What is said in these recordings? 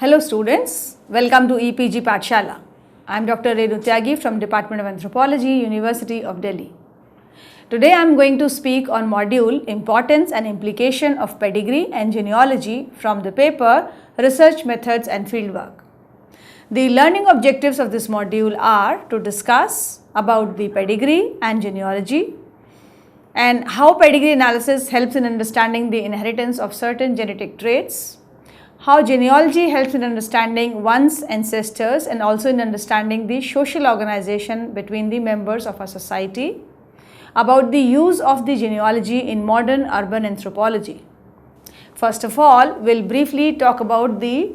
Hello students, welcome to EPG Pathshala. I am Dr. Renu Tyagi from Department of Anthropology, University of Delhi. Today I am going to speak on module Importance and Implication of Pedigree and Genealogy from the paper Research Methods and Fieldwork. The learning objectives of this module are to discuss about the pedigree and genealogy and how pedigree analysis helps in understanding the inheritance of certain genetic traits, how genealogy helps in understanding one's ancestors and also in understanding the social organization between the members of a society, about the use of the genealogy in modern urban anthropology. First of all, we'll briefly talk about the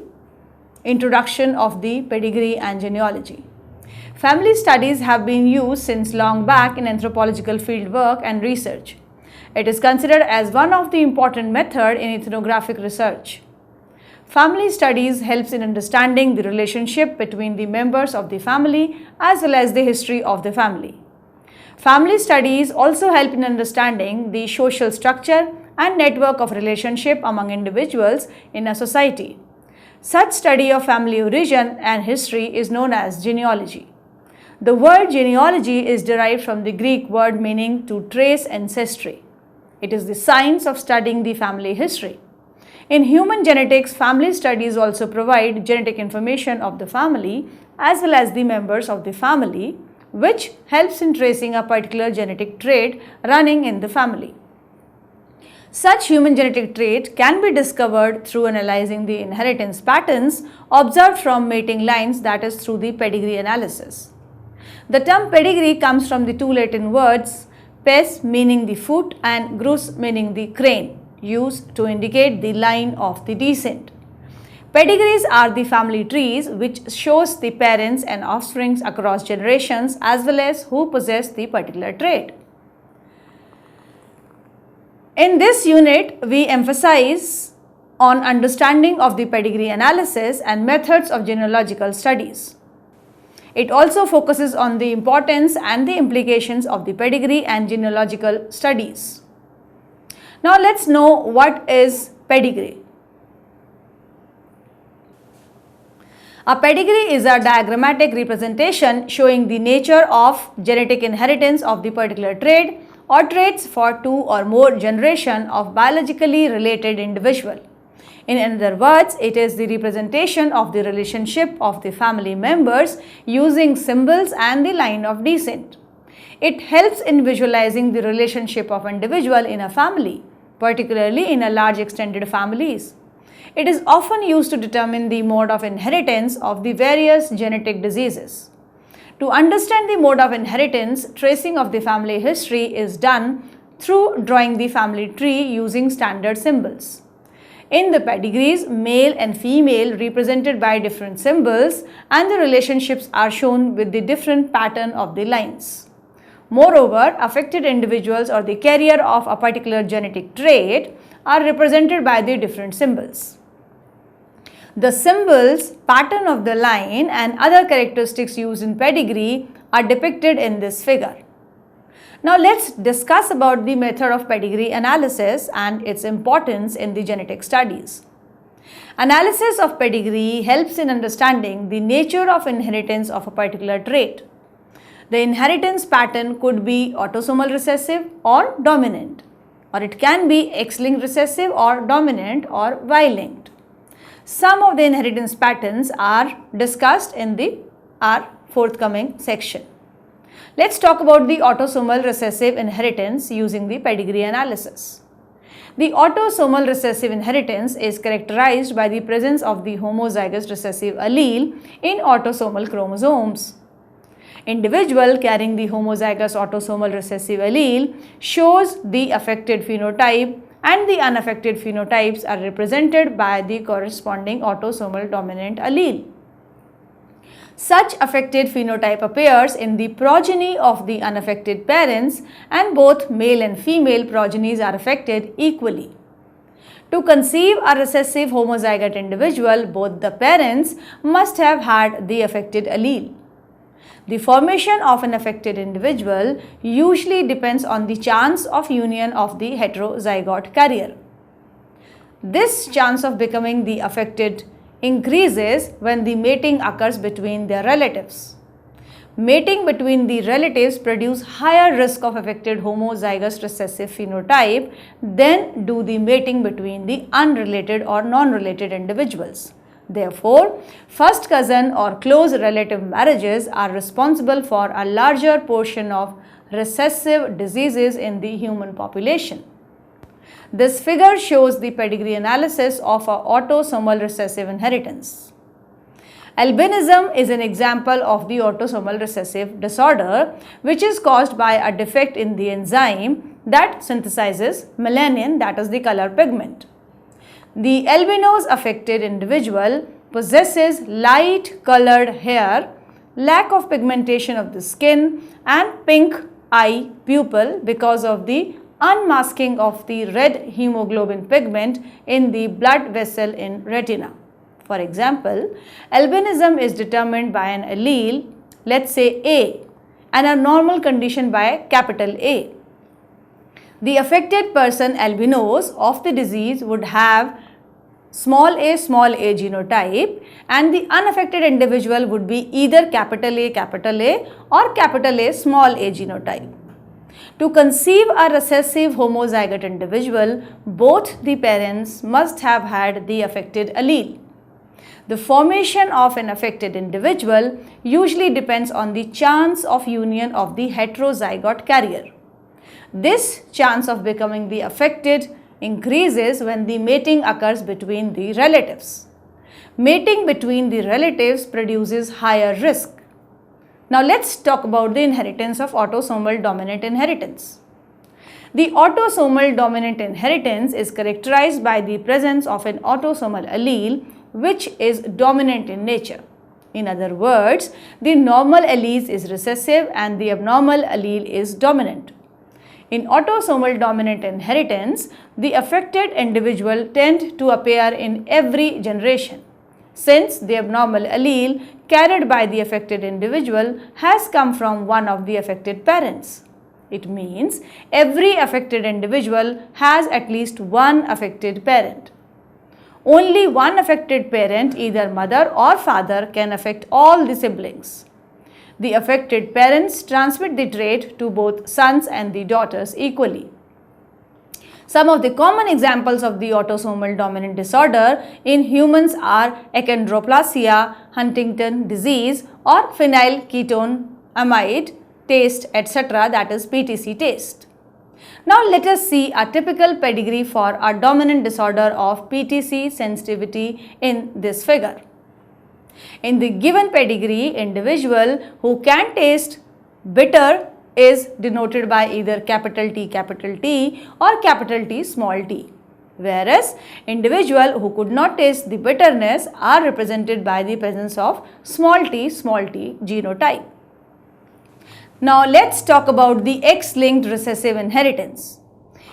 introduction of the pedigree and genealogy. Family studies have been used since long back in anthropological fieldwork and research. It is considered as one of the important methods in ethnographic research. Family studies helps in understanding the relationship between the members of the family as well as the history of the family. Family studies also help in understanding the social structure and network of relationship among individuals in a society. Such study of family origin and history is known as genealogy. The word genealogy is derived from the Greek word meaning to trace ancestry. It is the science of studying the family history. In human genetics, family studies also provide genetic information of the family as well as the members of the family, which helps in tracing a particular genetic trait running in the family. Such human genetic trait can be discovered through analyzing the inheritance patterns observed from mating lines, that is through the pedigree analysis. The term pedigree comes from the two Latin words pes meaning the foot and grus meaning the crane, used to indicate the line of the descent. Pedigrees are the family trees which shows the parents and offsprings across generations as well as who possess the particular trait. In this unit, we emphasize on understanding of the pedigree analysis and methods of genealogical studies. It also focuses on the importance and the implications of the pedigree and genealogical studies. Now let's know what is pedigree. A pedigree is a diagrammatic representation showing the nature of genetic inheritance of the particular trait or traits for two or more generations of biologically related individual. In other words, it is the representation of the relationship of the family members using symbols and the line of descent. It helps in visualizing the relationship of individual in a family, particularly in a large extended families. It is often used to determine the mode of inheritance of the various genetic diseases. To understand the mode of inheritance, tracing of the family history is done through drawing the family tree using standard symbols. In the pedigrees, male and female represented by different symbols and the relationships are shown with the different pattern of the lines. Moreover, affected individuals or the carrier of a particular genetic trait are represented by the different symbols. The symbols, pattern of the line and other characteristics used in pedigree are depicted in this figure. Now let's discuss about the method of pedigree analysis and its importance in the genetic studies. Analysis of pedigree helps in understanding the nature of inheritance of a particular trait. The inheritance pattern could be autosomal recessive or dominant, or it can be X-linked recessive or dominant or Y-linked. Some of the inheritance patterns are discussed in our forthcoming section. Let's talk about the autosomal recessive inheritance using the pedigree analysis. The autosomal recessive inheritance is characterized by the presence of the homozygous recessive allele in autosomal chromosomes. Individual carrying the homozygous autosomal recessive allele shows the affected phenotype and the unaffected phenotypes are represented by the corresponding autosomal dominant allele. Such affected phenotype appears in the progeny of the unaffected parents and both male and female progenies are affected equally. To conceive a recessive homozygote individual, both the parents must have had the affected allele. The formation of an affected individual usually depends on the chance of union of the heterozygote carrier. This chance of becoming the affected increases when the mating occurs between their relatives. Mating between the relatives produce higher risk of affected homozygous recessive phenotype than do the mating between the unrelated or non-related individuals. Therefore, first cousin or close relative marriages are responsible for a larger portion of recessive diseases in the human population. This figure shows the pedigree analysis of autosomal recessive inheritance. Albinism is an example of the autosomal recessive disorder, which is caused by a defect in the enzyme that synthesizes melanin, that is the color pigment. The albinos affected individual possesses light colored hair, lack of pigmentation of the skin and pink eye pupil because of the unmasking of the red hemoglobin pigment in the blood vessel in retina. For example, albinism is determined by an allele, let's say A, and a normal condition by capital A. The affected person albinos of the disease would have small a genotype, and the unaffected individual would be either capital A or capital A small a genotype. To conceive a recessive homozygote individual, both the parents must have had the affected allele. The formation of an affected individual usually depends on the chance of union of the heterozygote carrier. This chance of becoming the affected increases when the mating occurs between the relatives. Mating between the relatives produces higher risk. Now let's talk about the inheritance of autosomal dominant inheritance. The autosomal dominant inheritance is characterized by the presence of an autosomal allele which is dominant in nature. In other words, the normal allele is recessive and the abnormal allele is dominant. In autosomal dominant inheritance, the affected individual tend to appear in every generation, since the abnormal allele carried by the affected individual has come from one of the affected parents. It means every affected individual has at least one affected parent. Only one affected parent, either mother or father, can affect all the siblings. The affected parents transmit the trait to both sons and the daughters equally. Some of the common examples of the autosomal dominant disorder in humans are achondroplasia, Huntington disease or phenylketonuria taste, etc., that is PTC taste. Now let us see a typical pedigree for a dominant disorder of PTC sensitivity in this figure. In the given pedigree, individual who can taste bitter is denoted by either capital T or capital T small t, whereas individual who could not taste the bitterness are represented by the presence of small t genotype. Now let's talk about the X-linked recessive inheritance.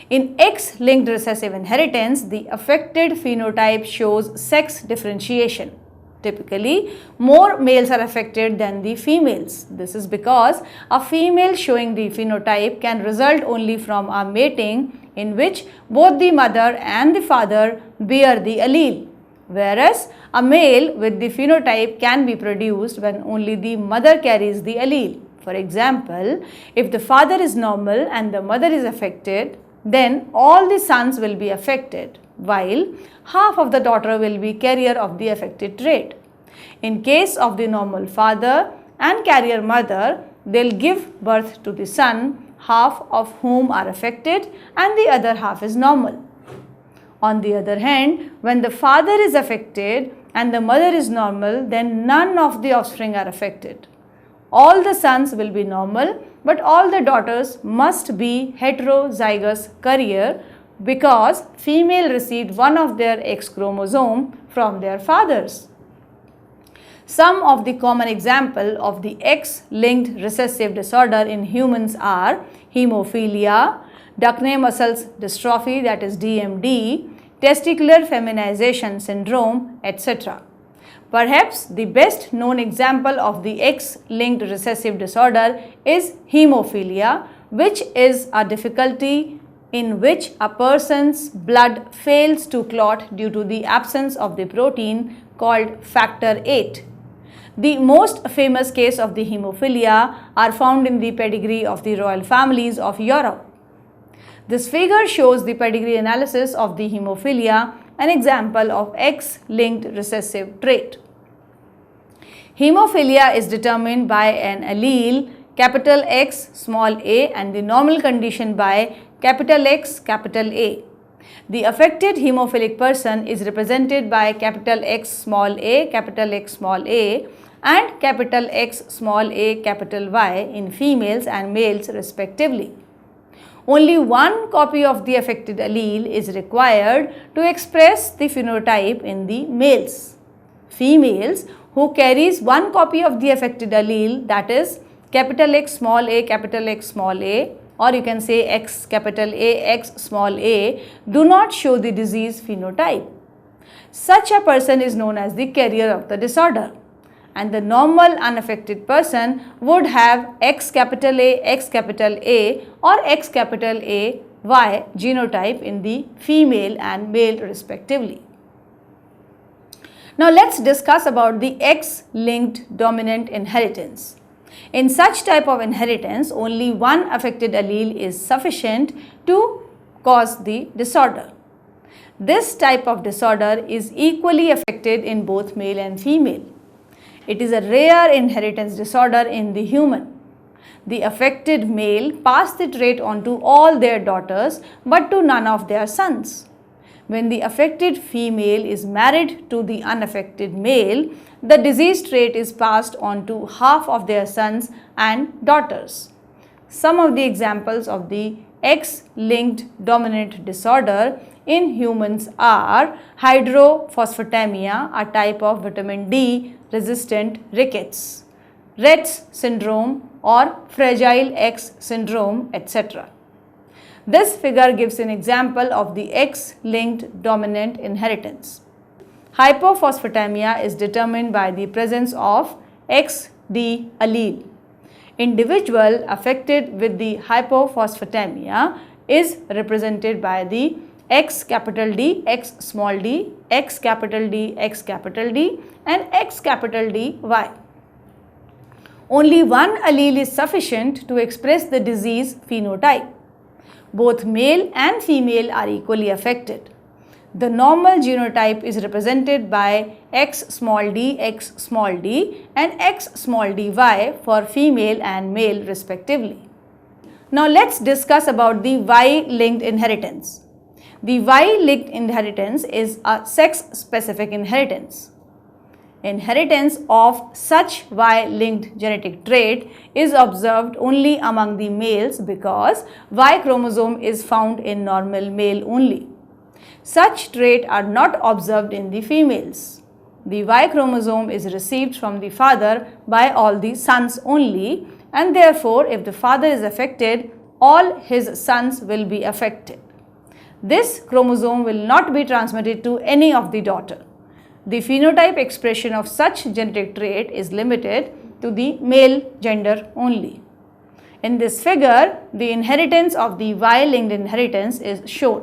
In X-linked recessive inheritance, the affected phenotype shows sex differentiation. Typically, more males are affected than the females. This is because a female showing the phenotype can result only from a mating in which both the mother and the father bear the allele, whereas a male with the phenotype can be produced when only the mother carries the allele. For example, if the father is normal and the mother is affected, then all the sons will be affected, while half of the daughter will be carrier of the affected trait. In case of the normal father and carrier mother, they will give birth to the son, half of whom are affected and the other half is normal. On the other hand, when the father is affected and the mother is normal, then none of the offspring are affected. All the sons will be normal, but all the daughters must be heterozygous carrier because female received one of their X chromosome from their fathers. Some of the common example of the X-linked recessive disorder in humans are hemophilia, Duchenne muscular dystrophy, that is DMD, testicular feminization syndrome, etc. Perhaps the best known example of the X-linked recessive disorder is hemophilia, which is a difficulty in which a person's blood fails to clot due to the absence of the protein called factor 8. The most famous case of the hemophilia are found in the pedigree of the royal families of Europe. This figure shows the pedigree analysis of the hemophilia, an example of X-linked recessive trait. Hemophilia is determined by an allele capital X small a and the normal condition by capital X capital A. The affected hemophilic person is represented by capital X small a and capital X small a capital Y in females and males respectively. Only one copy of the affected allele is required to express the phenotype in the males. Females who carries one copy of the affected allele, that is capital X small a, or you can say X capital A, X small a, do not show the disease phenotype. Such a person is known as the carrier of the disorder, and the normal unaffected person would have X capital A or X capital A Y genotype in the female and male respectively. Now let's discuss about the X-linked dominant inheritance. In such type of inheritance, only one affected allele is sufficient to cause the disorder. This type of disorder is equally affected in both male and female. It is a rare inheritance disorder in the human. The affected male pass the trait on to all their daughters but to none of their sons. When the affected female is married to the unaffected male, the disease trait is passed on to half of their sons and daughters. Some of the examples of the X-linked dominant disorder in humans are hydrophosphatemia, a type of vitamin D resistant rickets, Rett's syndrome or fragile X syndrome, etc. This figure gives an example of the X-linked dominant inheritance. Hypophosphatemia is determined by the presence of XD allele. Individual affected with the hypophosphatemia is represented by the X capital D, X small d, X capital D, X capital D and X capital D Y. Only one allele is sufficient to express the disease phenotype. Both male and female are equally affected. The normal genotype is represented by X small d and X small dy for female and male respectively. Now let's discuss about the Y-linked inheritance. The Y-linked inheritance is a sex-specific inheritance. Inheritance of such Y-linked genetic trait is observed only among the males because Y chromosome is found in normal male only. Such traits are not observed in the females. The Y chromosome is received from the father by all the sons only, and therefore if the father is affected, all his sons will be affected. This chromosome will not be transmitted to any of the daughter. The phenotype expression of such genetic trait is limited to the male gender only. In this figure, the inheritance of the Y-linked inheritance is shown.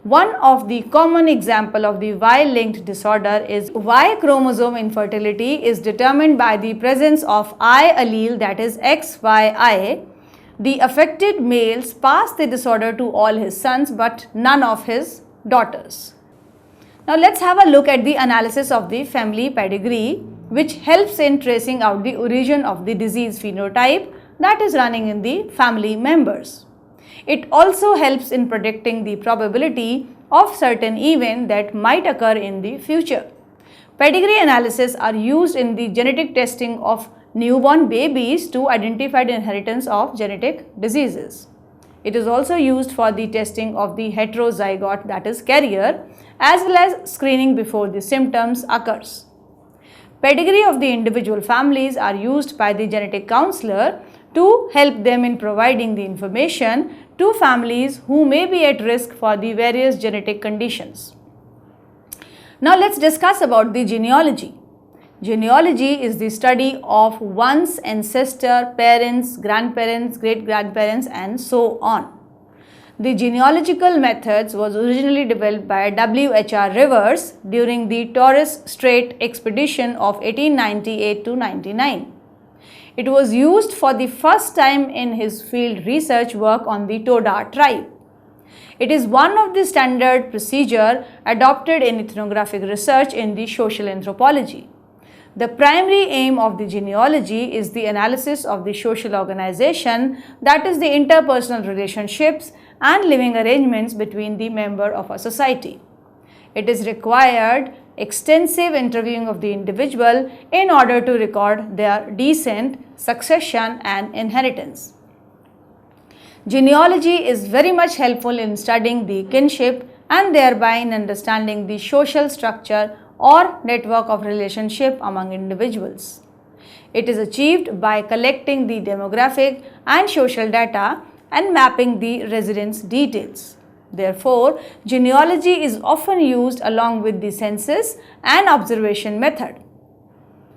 One of the common example of the Y-linked disorder is Y chromosome infertility is determined by the presence of I allele, that is XYI. The affected males pass the disorder to all his sons but none of his daughters. Now let's have a look at the analysis of the family pedigree, which helps in tracing out the origin of the disease phenotype that is running in the family members. It also helps in predicting the probability of certain events that might occur in the future. Pedigree analysis are used in the genetic testing of newborn babies to identify the inheritance of genetic diseases. It is also used for the testing of the heterozygote, that is carrier, as well as screening before the symptoms occurs. Pedigree of the individual families are used by the genetic counselor to help them in providing the information to families who may be at risk for the various genetic conditions. Now let's discuss about the genealogy. Genealogy is the study of one's ancestor, parents, grandparents, great-grandparents and so on. The genealogical methods was originally developed by W.H.R. Rivers during the Torres Strait expedition of 1898 to 99. It was used for the first time in his field research work on the Toda tribe. It is one of the standard procedure adopted in ethnographic research in the social anthropology. The primary aim of the genealogy is the analysis of the social organization, that is the interpersonal relationships and living arrangements between the member of a society. It is required extensive interviewing of the individual in order to record their descent, succession and inheritance. Genealogy is very much helpful in studying the kinship and thereby in understanding the social structure or network of relationship among individuals. It is achieved by collecting the demographic and social data and mapping the residence details. Therefore, genealogy is often used along with the census and observation method.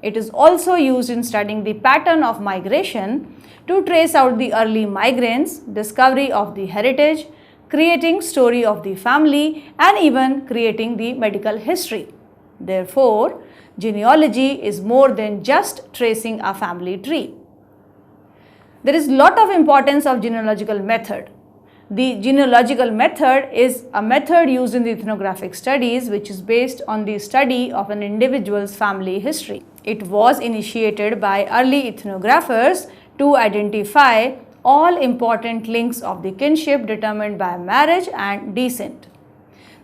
It is also used in studying the pattern of migration to trace out the early migrants, discovery of the heritage, creating story of the family and even creating the medical history. Therefore, genealogy is more than just tracing a family tree. There is lot of importance of genealogical method. The genealogical method is a method used in the ethnographic studies which is based on the study of an individual's family history. It was initiated by early ethnographers to identify all important links of the kinship determined by marriage and descent.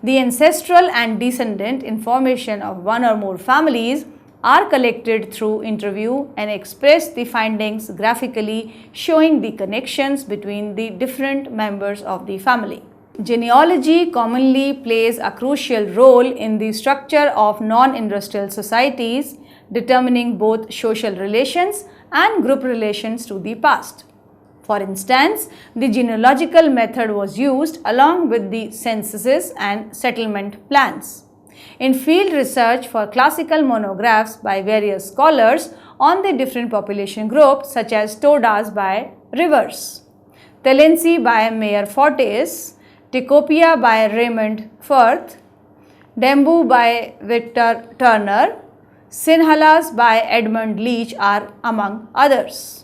The ancestral and descendant information of one or more families are collected through interview and express the findings graphically showing the connections between the different members of the family. Genealogy commonly plays a crucial role in the structure of non-industrial societies, determining both social relations and group relations to the past. For instance, the genealogical method was used along with the censuses and settlement plans. In field research for classical monographs by various scholars on the different population groups such as Todas by Rivers, Telensi by Mayer Fortes, Tikopia by Raymond Firth, Dembu by Victor Turner, Sinhalas by Edmund Leach are among others.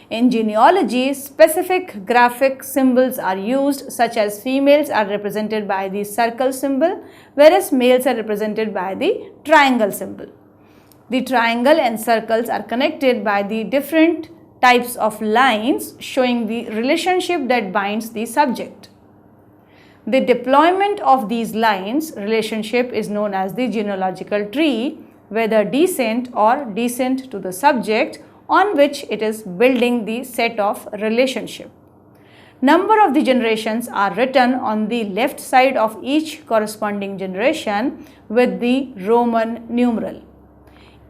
In genealogy, specific graphic symbols are used such as females are represented by the circle symbol whereas males are represented by the triangle symbol. The triangle and circles are connected by the different types of lines showing the relationship that binds the subject. The deployment of these lines relationship is known as the genealogical tree, whether descent or descent to the subject on which it is building the set of relationship. Number of the generations are written on the left side of each corresponding generation with the Roman numeral.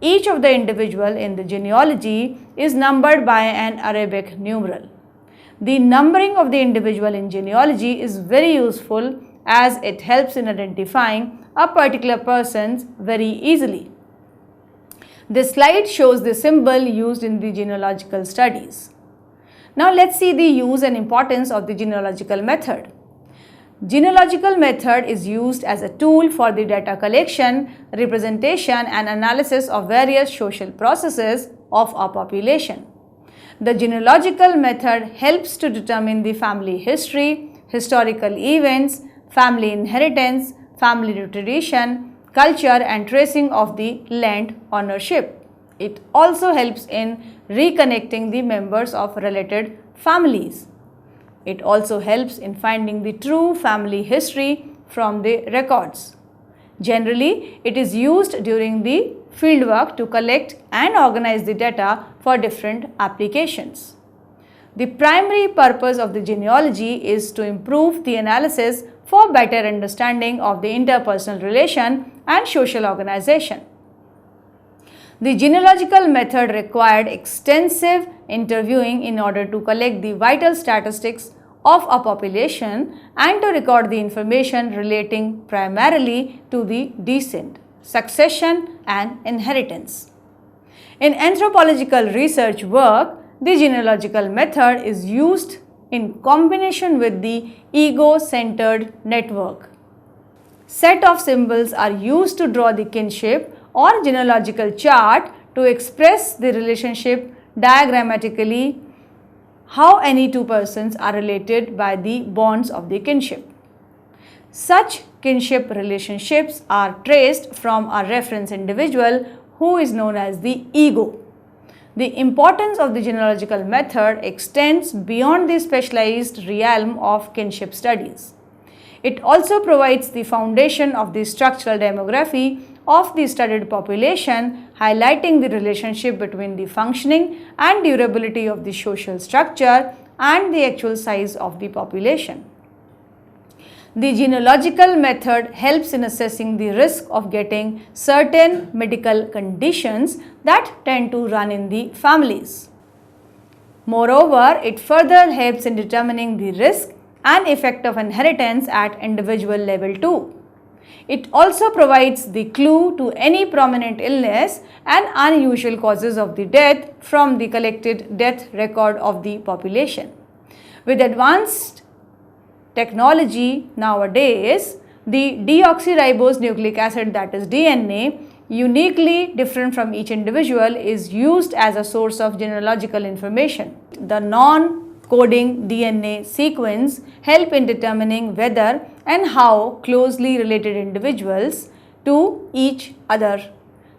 Each of the individual in the genealogy is numbered by an Arabic numeral. The numbering of the individual in genealogy is very useful as it helps in identifying a particular person very easily. This slide shows the symbol used in the genealogical studies. Now let's see the use and importance of the genealogical method. Genealogical method is used as a tool for the data collection, representation and analysis of various social processes of a population. The genealogical method helps to determine the family history, historical events, family inheritance, family tradition, culture and tracing of the land ownership. It also helps in reconnecting the members of related families. It also helps in finding the true family history from the records. Generally, it is used during the fieldwork to collect and organize the data for different applications. The primary purpose of the genealogy is to improve the analysis for better understanding of the interpersonal relation and social organization. The genealogical method required extensive interviewing in order to collect the vital statistics of a population and to record the information relating primarily to the descent, succession and inheritance. In anthropological research work, the genealogical method is used in combination with the ego-centered network. Set of symbols are used to draw the kinship or genealogical chart to express the relationship diagrammatically, how any two persons are related by the bonds of the kinship. Such kinship relationships are traced from a reference individual who is known as the ego. The importance of the genealogical method extends beyond the specialized realm of kinship studies. It also provides the foundation of the structural demography of the studied population, highlighting the relationship between the functioning and durability of the social structure and the actual size of the population. The genealogical method helps in assessing the risk of getting certain medical conditions that tend to run in the families. Moreover, it further helps in determining the risk and effect of inheritance at individual level too. It also provides the clue to any prominent illness and unusual causes of the death from the collected death record of the population. With advanced technology nowadays, the deoxyribose nucleic acid, that is DNA, uniquely different from each individual, is used as a source of genealogical information. The non-coding DNA sequence help in determining whether and how closely related individuals to each other.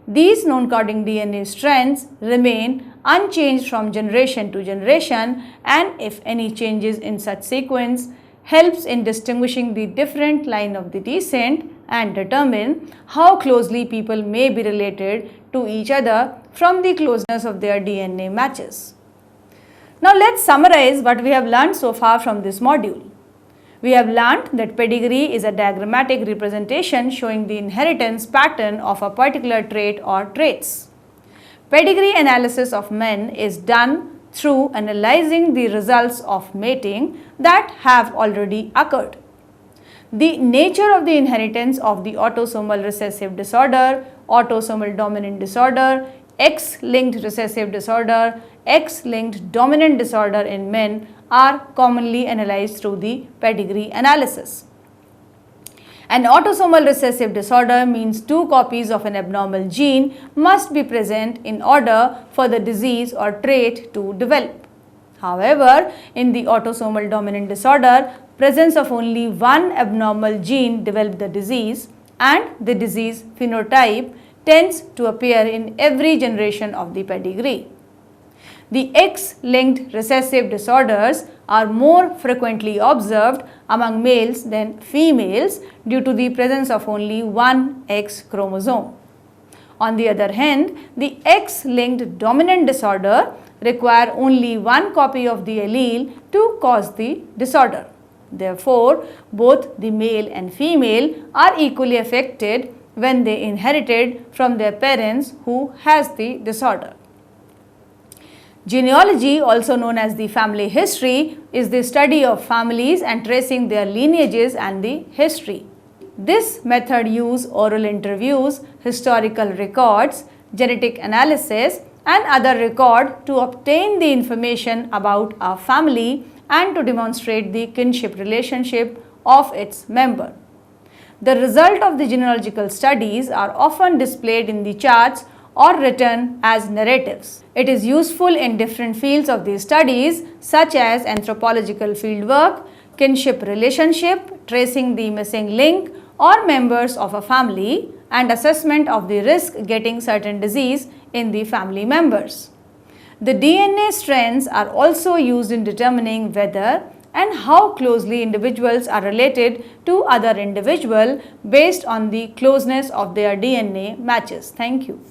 These non-coding DNA strands remain unchanged from generation to generation, and if any changes in such sequence helps in distinguishing the different line of the descent and determine how closely people may be related to each other from the closeness of their DNA matches. Now let's summarize what we have learned so far from this module. We have learned that pedigree is a diagrammatic representation showing the inheritance pattern of a particular trait or traits. Pedigree analysis of men is done through analyzing the results of mating that have already occurred. The nature of the inheritance of the autosomal recessive disorder, autosomal dominant disorder, X-linked recessive disorder, X-linked dominant disorder in men are commonly analyzed through the pedigree analysis. An autosomal recessive disorder means two copies of an abnormal gene must be present in order for the disease or trait to develop. However, in the autosomal dominant disorder, presence of only one abnormal gene develops the disease, and the disease phenotype tends to appear in every generation of the pedigree. The X-linked recessive disorders are more frequently observed among males than females due to the presence of only one X chromosome. On the other hand, the X-linked dominant disorder require only one copy of the allele to cause the disorder. Therefore, both the male and female are equally affected when they inherited from their parents who has the disorder. Genealogy, also known as the family history, is the study of families and tracing their lineages and the history. This method uses oral interviews, historical records, genetic analysis and other record to obtain the information about a family and to demonstrate the kinship relationship of its member. The result of the genealogical studies are often displayed in the charts or written as narratives. It is useful in different fields of these studies such as anthropological fieldwork, kinship relationship, tracing the missing link or members of a family, and assessment of the risk getting certain disease in the family members. The DNA strands are also used in determining whether and how closely individuals are related to other individuals based on the closeness of their DNA matches. Thank you.